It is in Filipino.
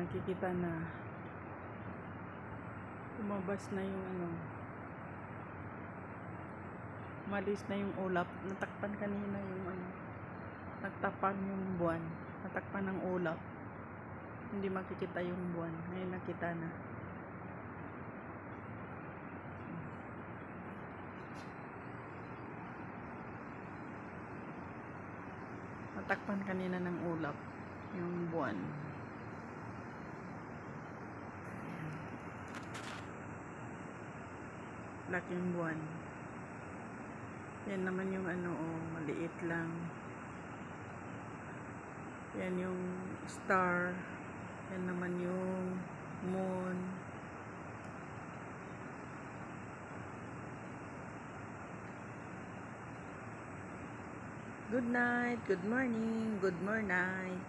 nakikita na lumabas na yung malis na yung ulap. Natakpan kanina yung nagtapan yung buwan, natakpan ng ulap, hindi makikita yung buwan. Ngayon nakita na. Natakpan kanina ng ulap yung buwan. Laking buwan. Yan naman yung maliit lang. Yan yung star. Yan naman yung moon. Good night, good morning, good morning.